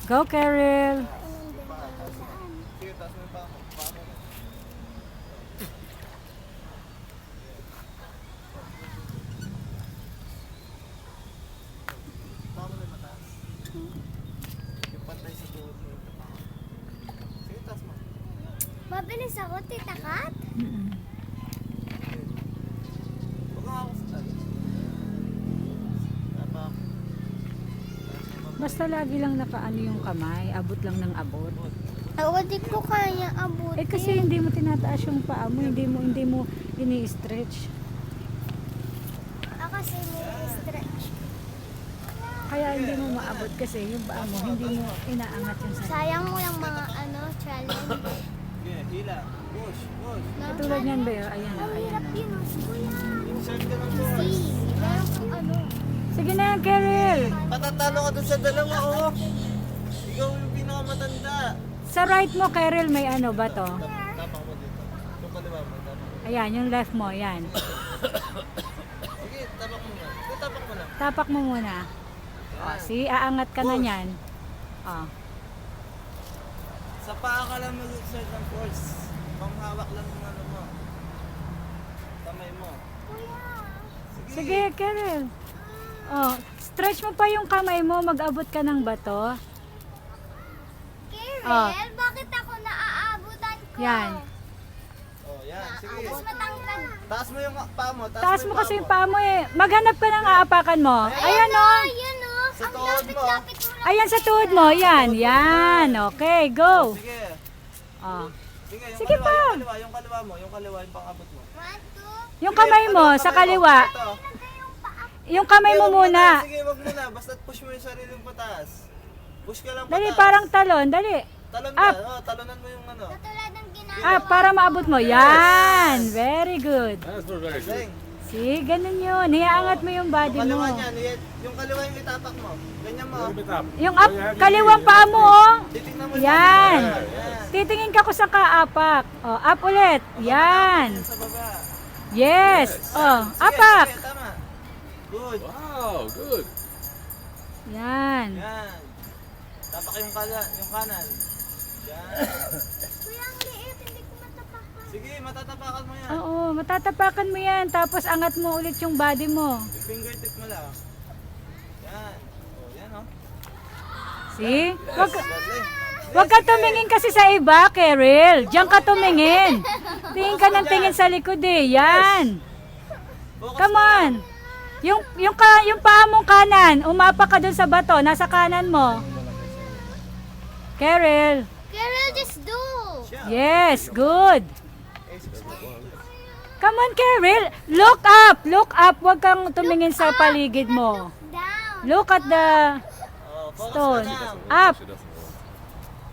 Go, Carol. Sige, taas mo yung paa mo. Paa mo. Paa mo na yung mataas. Yung pantay sa tuhod mo. Sige, taas mo. Mabilis ako, Tita Kat. Huwag kang ako sa taas. Tapak. Basta lagi lang nakaano yung kamay, abot lang ng abot. Ako di ko kaya abutin. Eh kasi hindi mo tinataas yung paa mo, hindi mo ini-stretch. Kasi may stretch. Kaya hindi mo maabot kasi yung paa mo, hindi mo inaangat yung sa. Sayang mo lang mga challenge. Sige, hila. Push, push. Katulad niyan ba yun? Ayan, Ang ayan. hirap yun, kuya. Insert ka ng push. See, meron kang Sige na, Carol. Patatalo ka dun sa dalawa, oh. Ikaw yung pinakamatanda. Sa right mo, Carol, may ano ba to? Tapak mo dito. Yung kaliwa mo, tapak mo. Ayan, yung left mo, yan. Sige, tapak mo na. Sige, tapak mo lang. Tapak mo muna. O, see, aangat ka na niyan. O. Sa paa ka lang mag-exert ng force. Panghawak lang ng ano mo. Kamay mo. Sige, Carol. O, stretch mo pa yung kamay mo, mag-abot ka ng bato. Kirel, bakit ako naaabutan ko? Yan. Oh, yan. Sige. Mas matangkad. Taas mo yung paa mo. Taas mo kasi yung paa mo eh. Maghanap ka ng aapakan mo. Ayan o. Ayan o. Sa Ang tuhod mo. lapit-lapit mo lang. Ayan sa tuhod mo. Yan, yan. Okay, go. Sige. O. Sige, yung Sige kaliwa, pa. yung kaliwa, yung kaliwa mo, yung kaliwa, yung pang-abot mo. 1, 2. Yung kamay mo sa kaliwa. Ito. Yung kamay mo Sige, wag muna. Sige, wag muna. Basta push mo yung sarili mo pataas. Push ka lang pataas. Dali, parang talon. Dali. Talon up. ka. Oh, talonan mo yung ano. Katulad ng ginagawa. Ah, para maabot mo. Yan. Very good. Galing. See, ganun yun. Hiyaangat mo yung body Yung mo. kaliwa niyan, yung kaliwa yung itapak mo. Ganyan mo. Yung up, kaliwang paa mo, oh. Titingnan mo Yan. Yan. Titingin ka ko sa kaapak. Oh, up ulit. Yan. Yan sa baba. Yes. Oh, Sige, apak. sige, tama. Good. Wow, good. Yan. Yan. Tapak yung kanan. Yan. Kuya, ang liit. Hindi ko matapakan. Sige, matatapakan mo yan. Oo, matatapakan mo yan. Tapos angat mo ulit yung body mo. Yung fingertip mo lang. Yan. Oh, yan oh. See? Wag, Galing. wag ka tumingin kasi sa iba, Carol. Diyan ka tumingin. Tingin ka ng tingin sa likod eh. Yan. Focus Come mo on. lang. Yung paa mong kanan, umapa ka dun sa bato, nasa kanan mo. Carol. Kirel, just do. Yes, good. Come on, Carol. Look up. Look up. Huwag kang tumingin sa paligid mo. Down. Look at the Oh, focus stone. ka lang. Up.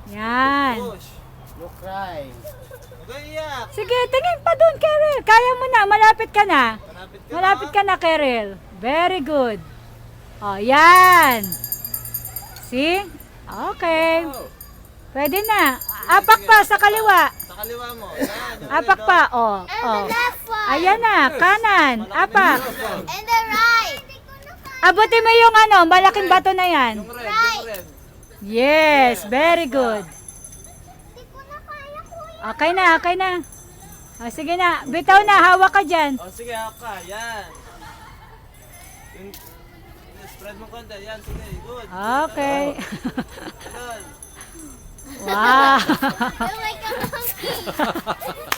Yan. Push. You cry. Okay, iyak. Sige, tingin pa dun, Carol. Kaya mo na. Malapit ka na. Malapit ka Malapit na. ka na, Carol. Very good. Oh, yan. See? Okay. Pwede na. Apak pa sa kaliwa. Sa kaliwa mo. Yan. Apak pa. Oh. And Oh. the left one. Ayan na. Kanan. Apak. And the right. Abutin mo yung ano, malaking bato na yan. Yung red, yung red. Yes, very good. Hindi ko na kaya, kuya. Okay na, okay na. O, sige na, bitaw na, hawak ka dyan. Oh, sige, haka. Yan. Spread mo konti. Yan, sige. Good. Okay. Ganun. Wow. You're like a monkey.